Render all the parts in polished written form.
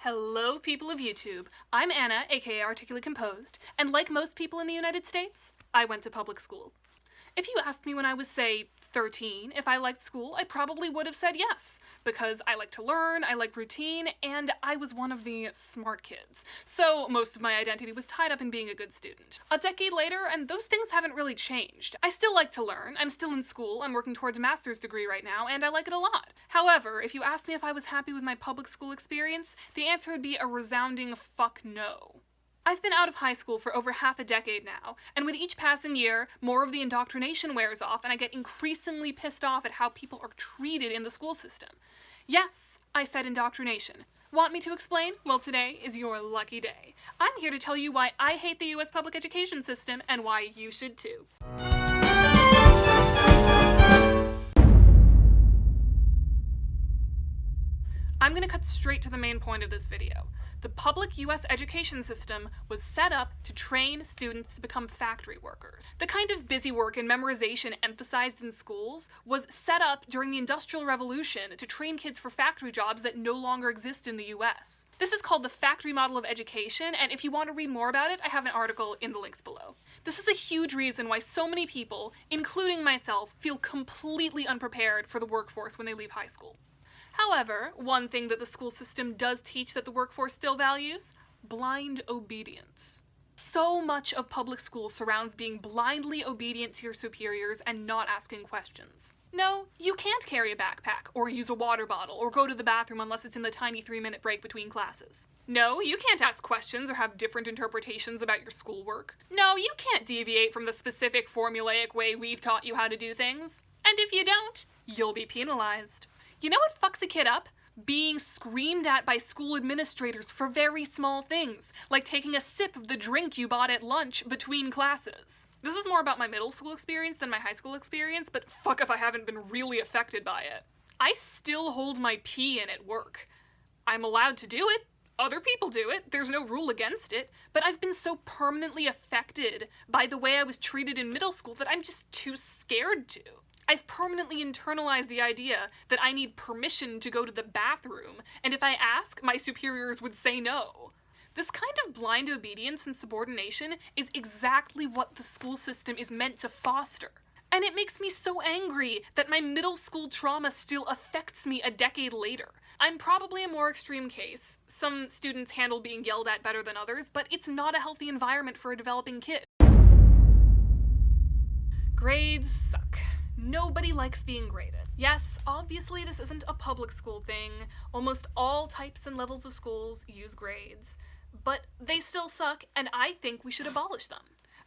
Hello, people of YouTube. I'm Anna, aka Articulate Composed, and like most people in the United States, I went to public school. If you asked me when I was, say, 13, if I liked school, I probably would have said yes, because I like to learn, I like routine, and I was one of the smart kids. So most of my identity was tied up in being a good student. A decade later, and those things haven't really changed. I still like to learn, I'm still in school, I'm working towards a master's degree right now, and I like it a lot. However, if you asked me if I was happy with my public school experience, the answer would be a resounding fuck no. I've been out of high school for over half a decade now, and with each passing year, more of the indoctrination wears off and I get increasingly pissed off at how people are treated in the school system. Yes, I said indoctrination. Want me to explain? Well, today is your lucky day. I'm here to tell you why I hate the US public education system and why you should too. I'm gonna cut straight to the main point of this video. The public US education system was set up to train students to become factory workers. The kind of busy work and memorization emphasized in schools was set up during the Industrial Revolution to train kids for factory jobs that no longer exist in the US. This is called the factory model of education, and if you want to read more about it, I have an article in the links below. This is a huge reason why so many people, including myself, feel completely unprepared for the workforce when they leave high school. However, one thing that the school system does teach that the workforce still values: blind obedience. So much of public school surrounds being blindly obedient to your superiors and not asking questions. No, you can't carry a backpack, or use a water bottle, or go to the bathroom unless it's in the tiny 3-minute break between classes. No, you can't ask questions or have different interpretations about your schoolwork. No, you can't deviate from the specific formulaic way we've taught you how to do things. And if you don't, you'll be penalized. You know what fucks a kid up? Being screamed at by school administrators for very small things, like taking a sip of the drink you bought at lunch between classes. This is more about my middle school experience than my high school experience, but fuck if I haven't been really affected by it. I still hold my pee in at work. I'm allowed to do it. Other people do it. There's no rule against it. But I've been so permanently affected by the way I was treated in middle school that I'm just too scared to. I've permanently internalized the idea that I need permission to go to the bathroom, and if I ask, my superiors would say no. This kind of blind obedience and subordination is exactly what the school system is meant to foster. And it makes me so angry that my middle school trauma still affects me a decade later. I'm probably a more extreme case. Some students handle being yelled at better than others, but it's not a healthy environment for a developing kid. Grades suck. Nobody likes being graded. Yes, obviously this isn't a public school thing. Almost all types and levels of schools use grades. But they still suck, and I think we should abolish them.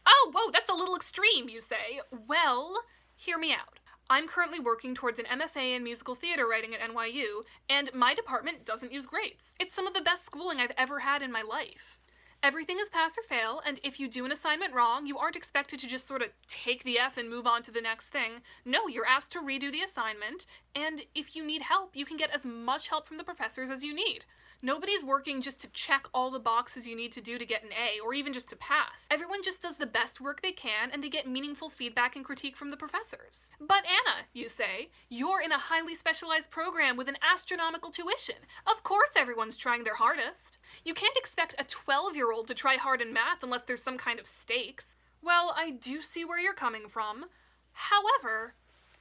Oh, whoa, that's a little extreme, you say. Well, hear me out. I'm currently working towards an MFA in musical theater writing at NYU, and my department doesn't use grades. It's some of the best schooling I've ever had in my life. Everything is pass or fail, and if you do an assignment wrong, you aren't expected to just sort of take the F and move on to the next thing. No, you're asked to redo the assignment, and if you need help, you can get as much help from the professors as you need. Nobody's working just to check all the boxes you need to do to get an A, or even just to pass. Everyone just does the best work they can, and they get meaningful feedback and critique from the professors. But Anna, you say, you're in a highly specialized program with an astronomical tuition. Of course everyone's trying their hardest. You can't expect a 12-year-old to try hard in math unless there's some kind of stakes. Well, I do see where you're coming from. However,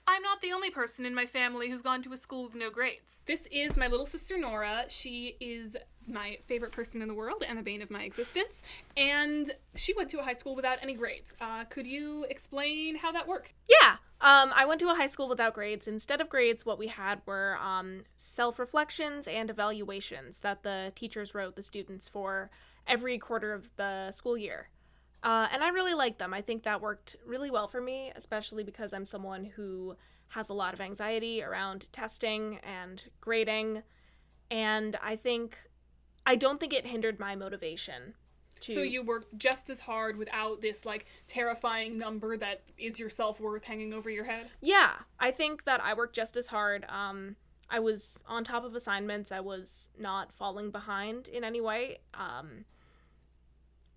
I'm not the only person in my family who's gone to a school with no grades. This is my little sister Nora. She is my favorite person in the world and the bane of my existence, and she went to a high school without any grades. Could you explain how that worked? Yeah, I went to a high school without grades. Instead of grades, what we had were self-reflections and evaluations that the teachers wrote the students for every quarter of the school year. And I really liked them. I think that worked really well for me, especially because I'm someone who has a lot of anxiety around testing and grading, and I don't think it hindered my motivation. So you worked just as hard without this, like, terrifying number that is your self-worth hanging over your head? Yeah, I think that I worked just as hard. I was on top of assignments. I was not falling behind in any way.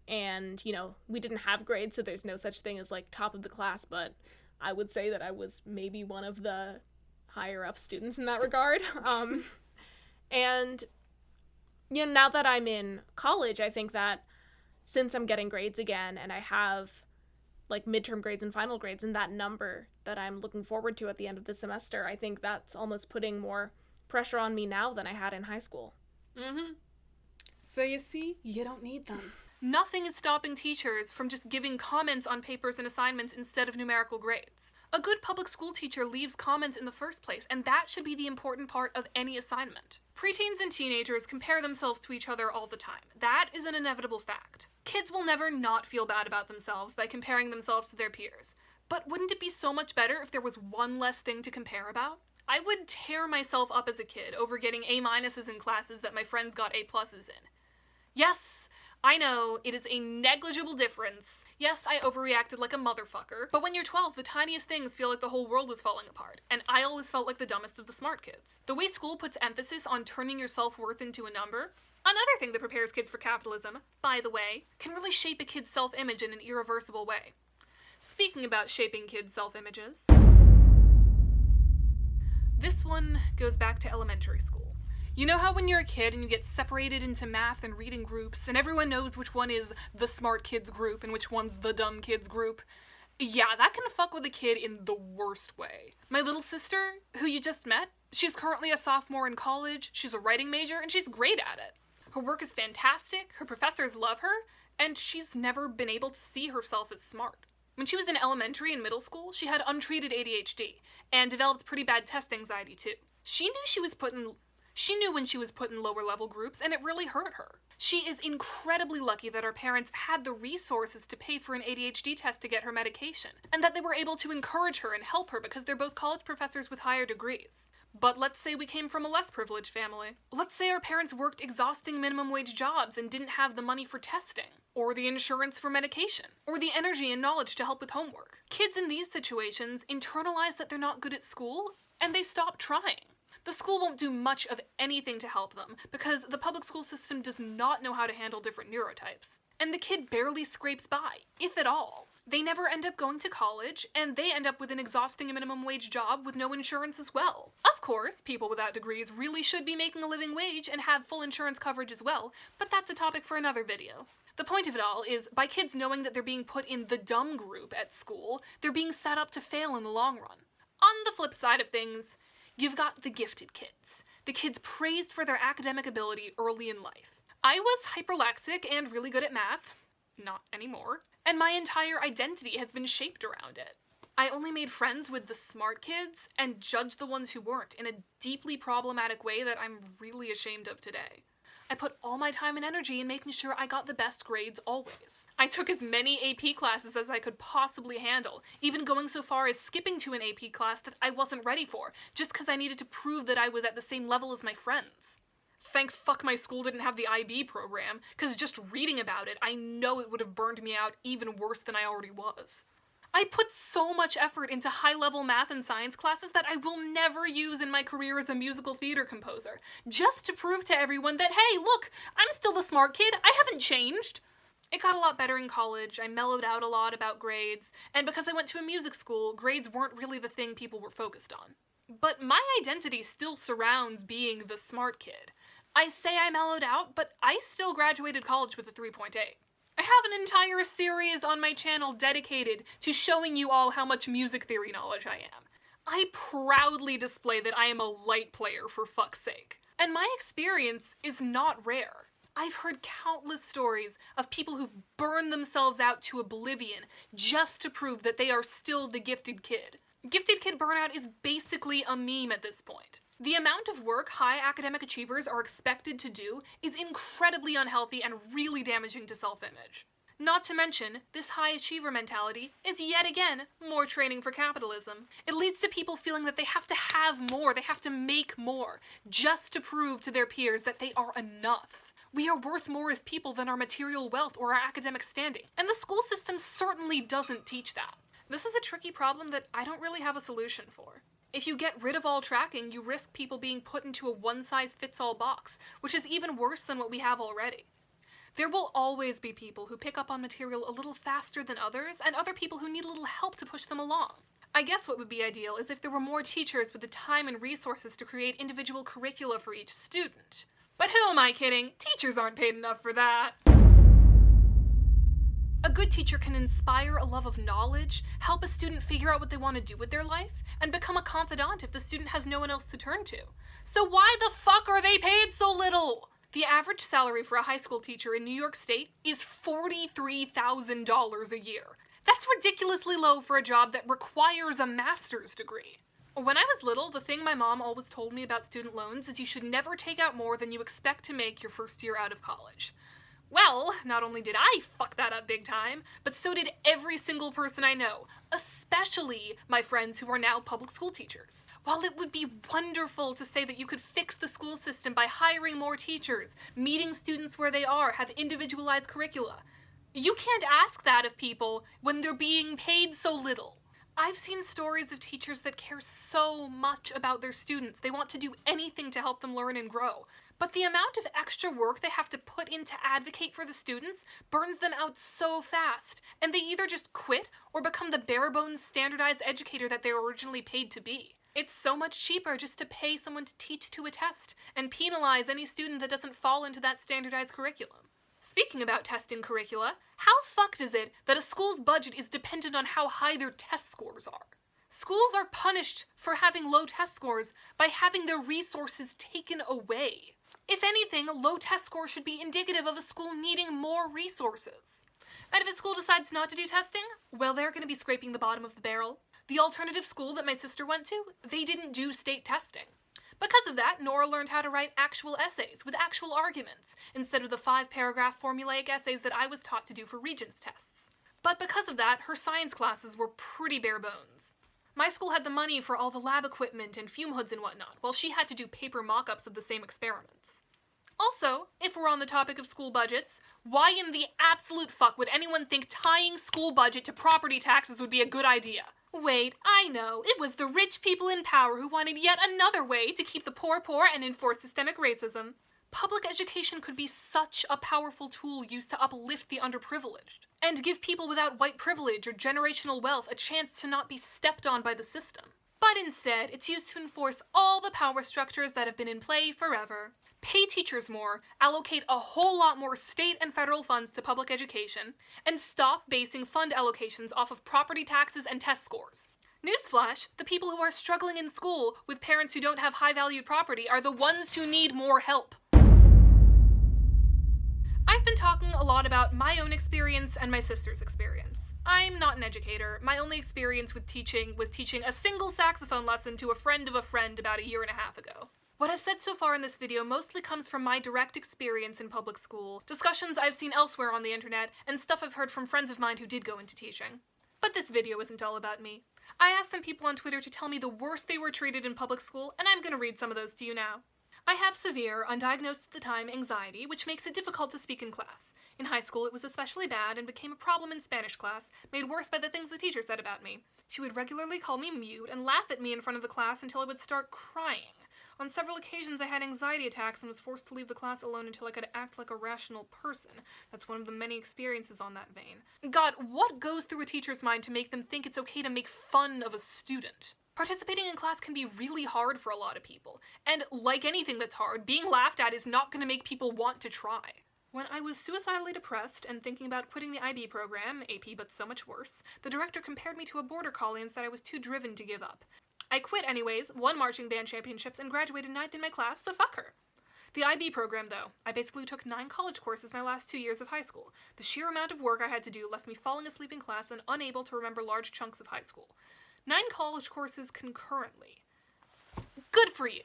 And, you know, we didn't have grades, so there's no such thing as, like, top of the class, but I would say that I was maybe one of the higher up students in that regard. And Now that I'm in college, I think that since I'm getting grades again and I have like midterm grades and final grades and that number that I'm looking forward to at the end of the semester, I think that's almost putting more pressure on me now than I had in high school. Mm-hmm. So you see, you don't need them. Nothing is stopping teachers from just giving comments on papers and assignments instead of numerical grades. A good public school teacher leaves comments in the first place, and that should be the important part of any assignment. Preteens and teenagers compare themselves to each other all the time. That is an inevitable fact. Kids will never not feel bad about themselves by comparing themselves to their peers. But wouldn't it be so much better if there was one less thing to compare about? I would tear myself up as a kid over getting A-minuses in classes that my friends got A-pluses in. Yes, I know, it is a negligible difference. Yes, I overreacted like a motherfucker, but when you're 12, the tiniest things feel like the whole world is falling apart, and I always felt like the dumbest of the smart kids. The way school puts emphasis on turning your self-worth into a number, another thing that prepares kids for capitalism, by the way, can really shape a kid's self-image in an irreversible way. Speaking about shaping kids' self-images, this one goes back to elementary school. You know how when you're a kid and you get separated into math and reading groups, and everyone knows which one is the smart kids group and which one's the dumb kids group? Yeah, that can fuck with a kid in the worst way. My little sister, who you just met, she's currently a sophomore in college, she's a writing major, and she's great at it. Her work is fantastic, her professors love her, and she's never been able to see herself as smart. When she was in elementary and middle school, she had untreated ADHD, and developed pretty bad test anxiety too. She knew when she was put in lower level groups, and it really hurt her. She is incredibly lucky that her parents had the resources to pay for an ADHD test to get her medication, and that they were able to encourage her and help her because they're both college professors with higher degrees. But let's say we came from a less privileged family. Let's say our parents worked exhausting minimum wage jobs and didn't have the money for testing, or the insurance for medication, or the energy and knowledge to help with homework. Kids in these situations internalize that they're not good at school, and they stop trying. The school won't do much of anything to help them because the public school system does not know how to handle different neurotypes. And the kid barely scrapes by, if at all. They never end up going to college, and they end up with an exhausting minimum wage job with no insurance as well. Of course, people without degrees really should be making a living wage and have full insurance coverage as well, but that's a topic for another video. The point of it all is, by kids knowing that they're being put in the dumb group at school, they're being set up to fail in the long run. On the flip side of things, you've got the gifted kids. The kids praised for their academic ability early in life. I was hyperlexic and really good at math. Not anymore. And my entire identity has been shaped around it. I only made friends with the smart kids and judged the ones who weren't in a deeply problematic way that I'm really ashamed of today. I put all my time and energy in making sure I got the best grades always. I took as many AP classes as I could possibly handle, even going so far as skipping to an AP class that I wasn't ready for, just because I needed to prove that I was at the same level as my friends. Thank fuck my school didn't have the IB program, because just reading about it, I know it would have burned me out even worse than I already was. I put so much effort into high-level math and science classes that I will never use in my career as a musical theater composer, just to prove to everyone that, hey, look, I'm still the smart kid, I haven't changed. It got a lot better in college, I mellowed out a lot about grades, and because I went to a music school, grades weren't really the thing people were focused on. But my identity still surrounds being the smart kid. I say I mellowed out, but I still graduated college with a 3.8. I have an entire series on my channel dedicated to showing you all how much music theory knowledge I am. I proudly display that I am a light player, for fuck's sake. And my experience is not rare. I've heard countless stories of people who've burned themselves out to oblivion just to prove that they are still the gifted kid. Gifted kid burnout is basically a meme at this point. The amount of work high academic achievers are expected to do is incredibly unhealthy and really damaging to self-image. Not to mention, this high achiever mentality is yet again more training for capitalism. It leads to people feeling that they have to have more, they have to make more, just to prove to their peers that they are enough. We are worth more as people than our material wealth or our academic standing, and the school system certainly doesn't teach that. This is a tricky problem that I don't really have a solution for. If you get rid of all tracking, you risk people being put into a one-size-fits-all box, which is even worse than what we have already. There will always be people who pick up on material a little faster than others, and other people who need a little help to push them along. I guess what would be ideal is if there were more teachers with the time and resources to create individual curricula for each student. But who am I kidding? Teachers aren't paid enough for that. A good teacher can inspire a love of knowledge, help a student figure out what they want to do with their life, and become a confidant if the student has no one else to turn to. So why the fuck are they paid so little? The average salary for a high school teacher in New York State is $43,000 a year. That's ridiculously low for a job that requires a master's degree. When I was little, the thing my mom always told me about student loans is you should never take out more than you expect to make your first year out of college. Well, not only did I fuck that up big time, but so did every single person I know, especially my friends who are now public school teachers. While it would be wonderful to say that you could fix the school system by hiring more teachers, meeting students where they are, have individualized curricula, you can't ask that of people when they're being paid so little. I've seen stories of teachers that care so much about their students. They want to do anything to help them learn and grow. But the amount of extra work they have to put in to advocate for the students burns them out so fast, and they either just quit or become the bare-bones standardized educator that they were originally paid to be. It's so much cheaper just to pay someone to teach to a test and penalize any student that doesn't fall into that standardized curriculum. Speaking about testing curricula, how fucked is it that a school's budget is dependent on how high their test scores are? Schools are punished for having low test scores by having their resources taken away. If anything, low test scores should be indicative of a school needing more resources. And if a school decides not to do testing, well, they're going to be scraping the bottom of the barrel. The alternative school that my sister went to, they didn't do state testing. Because of that, Nora learned how to write actual essays with actual arguments, instead of the 5-paragraph formulaic essays that I was taught to do for Regents tests. But because of that, her science classes were pretty bare bones. My school had the money for all the lab equipment and fume hoods and whatnot, while she had to do paper mock-ups of the same experiments. Also, if we're on the topic of school budgets, why in the absolute fuck would anyone think tying school budget to property taxes would be a good idea? Wait, I know, it was the rich people in power who wanted yet another way to keep the poor poor and enforce systemic racism. Public education could be such a powerful tool used to uplift the underprivileged, and give people without white privilege or generational wealth a chance to not be stepped on by the system. But instead, it's used to enforce all the power structures that have been in play forever. Pay teachers more, allocate a whole lot more state and federal funds to public education, and stop basing fund allocations off of property taxes and test scores. Newsflash, the people who are struggling in school with parents who don't have high-valued property are the ones who need more help. I've been talking a lot about my own experience and my sister's experience. I'm not an educator. My only experience with teaching was teaching a single saxophone lesson to a friend of a friend about 1.5 years ago. What I've said so far in this video mostly comes from my direct experience in public school, discussions I've seen elsewhere on the internet, and stuff I've heard from friends of mine who did go into teaching. But this video isn't all about me. I asked some people on Twitter to tell me the worst they were treated in public school, and I'm gonna read some of those to you now. I have severe, undiagnosed at the time, anxiety, which makes it difficult to speak in class. In high school, it was especially bad and became a problem in Spanish class, made worse by the things the teacher said about me. She would regularly call me mute and laugh at me in front of the class until I would start crying. On several occasions, I had anxiety attacks and was forced to leave the class alone until I could act like a rational person. That's one of the many experiences on that vein. God, what goes through a teacher's mind to make them think it's okay to make fun of a student? Participating in class can be really hard for a lot of people, and like anything that's hard, being laughed at is not going to make people want to try. When I was suicidally depressed and thinking about quitting the IB program, AP but so much worse, the director compared me to a border collie and said I was too driven to give up. I quit anyways, won marching band championships, and graduated 9th in my class, so fuck her. The IB program, though, I basically took 9 college courses my last 2 years of high school. The sheer amount of work I had to do left me falling asleep in class and unable to remember large chunks of high school. 9 college courses concurrently. Good for you.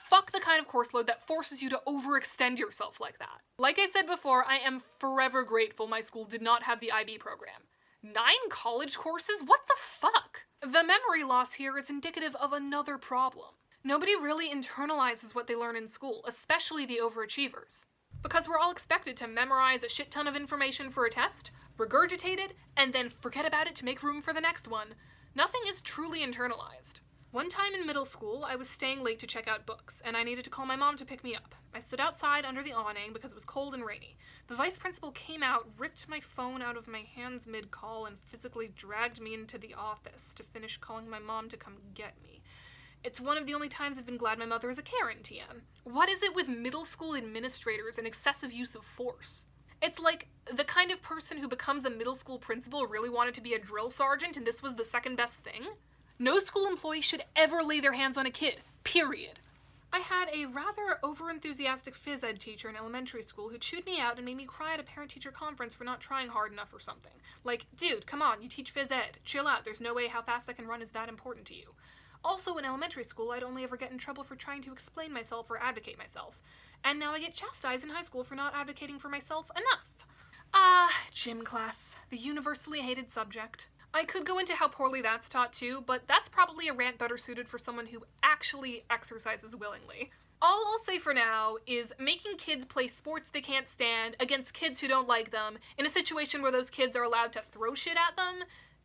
Fuck the kind of course load that forces you to overextend yourself like that. Like I said before, I am forever grateful my school did not have the IB program. 9 college courses? What the fuck? The memory loss here is indicative of another problem. Nobody really internalizes what they learn in school, especially the overachievers. Because we're all expected to memorize a shit ton of information for a test, regurgitate it, and then forget about it to make room for the next one. Nothing is truly internalized. One time in middle school, I was staying late to check out books, and I needed to call my mom to pick me up. I stood outside under the awning because it was cold and rainy. The vice principal came out, ripped my phone out of my hands mid-call, and physically dragged me into the office to finish calling my mom to come get me. It's one of the only times I've been glad my mother is a Karen, TM. What is it with middle school administrators and excessive use of force? It's like the kind of person who becomes a middle school principal really wanted to be a drill sergeant and this was the second best thing? No school employee should ever lay their hands on a kid, period. I had a rather overenthusiastic phys ed teacher in elementary school who chewed me out and made me cry at a parent-teacher conference for not trying hard enough or something. Like, dude, come on, you teach phys ed. Chill out, there's no way how fast I can run is that important to you. Also, in elementary school, I'd only ever get in trouble for trying to explain myself or advocate myself. And now I get chastised in high school for not advocating for myself enough. Gym class, the universally hated subject. I could go into how poorly that's taught too, but that's probably a rant better suited for someone who actually exercises willingly. All I'll say for now is making kids play sports they can't stand against kids who don't like them in a situation where those kids are allowed to throw shit at them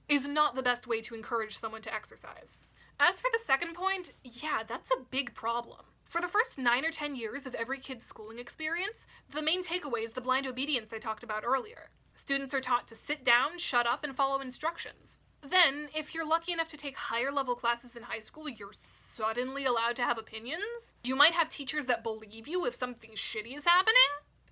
is not the best way to encourage someone to exercise. As for the second point, yeah, that's a big problem. For the first 9 or 10 years of every kid's schooling experience, the main takeaway is the blind obedience I talked about earlier. Students are taught to sit down, shut up, and follow instructions. Then, if you're lucky enough to take higher level classes in high school, you're suddenly allowed to have opinions. You might have teachers that believe you if something shitty is happening.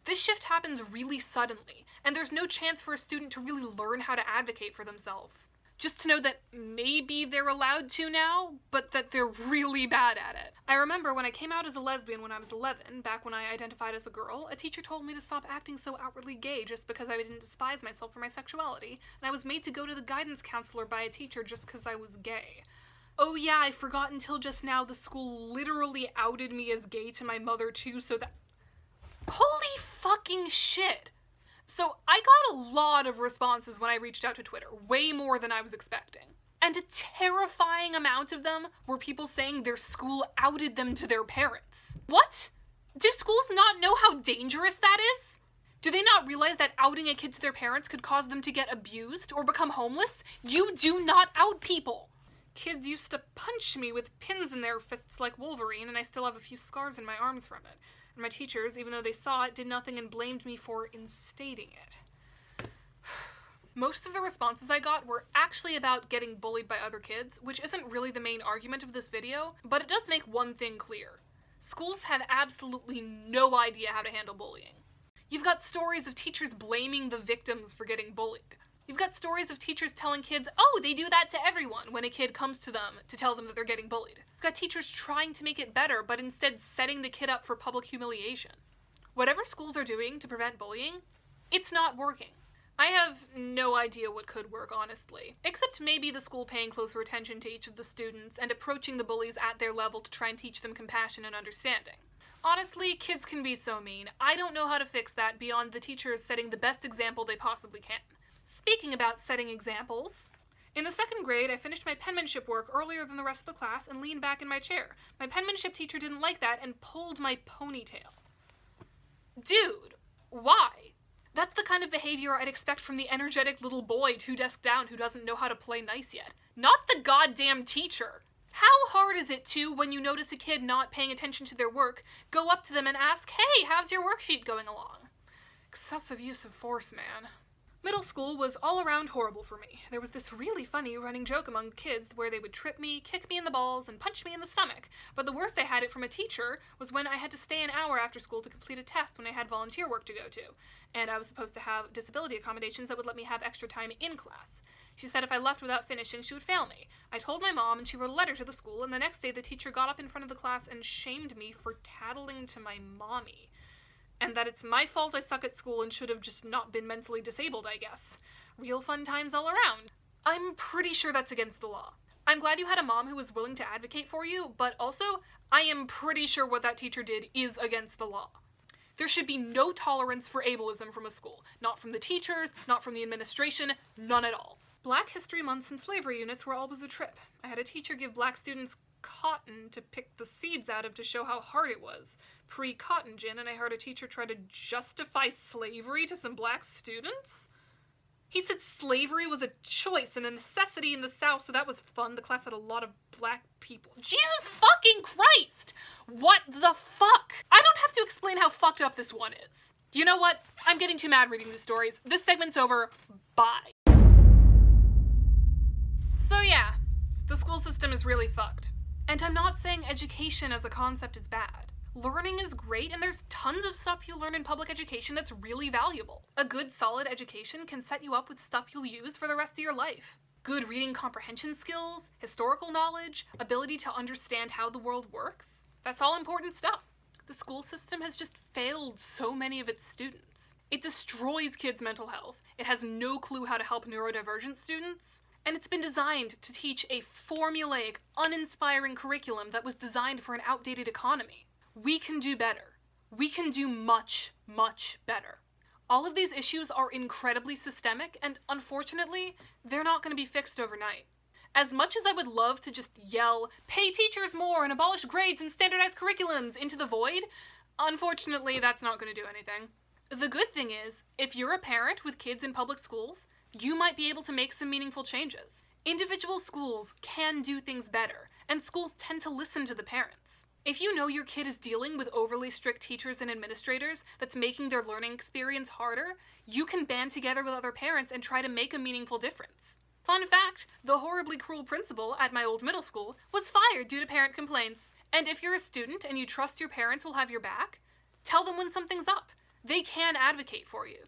This shift happens really suddenly, and there's no chance for a student to really learn how to advocate for themselves. Just to know that maybe they're allowed to now, but that they're really bad at it. I remember when I came out as a lesbian when I was 11, back when I identified as a girl, a teacher told me to stop acting so outwardly gay just because I didn't despise myself for my sexuality, and I was made to go to the guidance counselor by a teacher just because I was gay. Oh yeah, I forgot until just now the school literally outed me as gay to my mother too, so that... Holy fucking shit! So I got a lot of responses when I reached out to Twitter, way more than I was expecting. And a terrifying amount of them were people saying their school outed them to their parents. What? Do schools not know how dangerous that is? Do they not realize that outing a kid to their parents could cause them to get abused or become homeless? You do not out people! Kids used to punch me with pins in their fists like Wolverine, and I still have a few scars in my arms from it. And my teachers, even though they saw it, did nothing and blamed me for instating it. Most of the responses I got were actually about getting bullied by other kids, which isn't really the main argument of this video, but it does make one thing clear. Schools have absolutely no idea how to handle bullying. You've got stories of teachers blaming the victims for getting bullied. You've got stories of teachers telling kids, oh, they do that to everyone, when a kid comes to them to tell them that they're getting bullied. You've got teachers trying to make it better, but instead setting the kid up for public humiliation. Whatever schools are doing to prevent bullying, it's not working. I have no idea what could work, honestly. Except maybe the school paying closer attention to each of the students and approaching the bullies at their level to try and teach them compassion and understanding. Honestly, kids can be so mean. I don't know how to fix that beyond the teachers setting the best example they possibly can. Speaking about setting examples, in the second grade, I finished my penmanship work earlier than the rest of the class and leaned back in my chair. My penmanship teacher didn't like that and pulled my ponytail. Dude, why? That's the kind of behavior I'd expect from the energetic little boy 2 desks down who doesn't know how to play nice yet. Not the goddamn teacher. How hard is it to, when you notice a kid not paying attention to their work, go up to them and ask, hey, how's your worksheet going along? Excessive use of force, man. Middle school was all around horrible for me. There was this really funny running joke among kids where they would trip me, kick me in the balls, and punch me in the stomach. But the worst I had it from a teacher was when I had to stay an hour after school to complete a test when I had volunteer work to go to. And I was supposed to have disability accommodations that would let me have extra time in class. She said if I left without finishing, she would fail me. I told my mom, and she wrote a letter to the school, and the next day the teacher got up in front of the class and shamed me for tattling to my mommy. And that it's my fault I suck at school and should have just not been mentally disabled, I guess. Real fun times all around. I'm pretty sure that's against the law. I'm glad you had a mom who was willing to advocate for you, but also, I am pretty sure what that teacher did is against the law. There should be no tolerance for ableism from a school. Not from the teachers, not from the administration, none at all. Black History Months and slavery units were always a trip. I had a teacher give black students cotton to pick the seeds out of to show how hard it was. Pre-cotton gin, and I heard a teacher try to justify slavery to some black students? He said slavery was a choice and a necessity in the South, so that was fun. The class had a lot of black people. Jesus fucking Christ! What the fuck? I don't have to explain how fucked up this one is. You know what? I'm getting too mad reading these stories. This segment's over. Bye. So yeah, the school system is really fucked. And I'm not saying education as a concept is bad. Learning is great, and there's tons of stuff you learn in public education that's really valuable. A good, solid education can set you up with stuff you'll use for the rest of your life. Good reading comprehension skills, historical knowledge, ability to understand how the world works. That's all important stuff. The school system has just failed so many of its students. It destroys kids' mental health. It has no clue how to help neurodivergent students. And it's been designed to teach a formulaic, uninspiring curriculum that was designed for an outdated economy. We can do better. We can do much, much better. All of these issues are incredibly systemic, and unfortunately, they're not going to be fixed overnight. As much as I would love to just yell, "Pay teachers more and abolish grades and standardized curriculums" into the void, unfortunately, that's not going to do anything. The good thing is, if you're a parent with kids in public schools, you might be able to make some meaningful changes. Individual schools can do things better, and schools tend to listen to the parents. If you know your kid is dealing with overly strict teachers and administrators that's making their learning experience harder, you can band together with other parents and try to make a meaningful difference. Fun fact, the horribly cruel principal at my old middle school was fired due to parent complaints. And if you're a student and you trust your parents will have your back, tell them when something's up. They can advocate for you.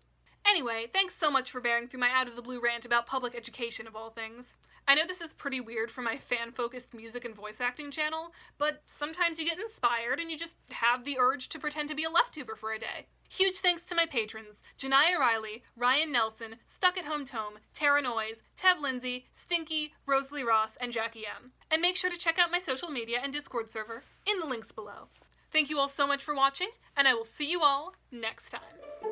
Anyway, thanks so much for bearing through my out-of-the-blue rant about public education of all things. I know this is pretty weird for my fan-focused music and voice acting channel, but sometimes you get inspired and you just have the urge to pretend to be a left-tuber for a day. Huge thanks to my patrons, Jonaya Riley, Ryan Nelson, Stuck-at-Home Tome, Tara Noyes, Tev Linsey, Stinky, Rosalie Ross, and Jackie M. And make sure to check out my social media and Discord server in the links below. Thank you all so much for watching, and I will see you all next time.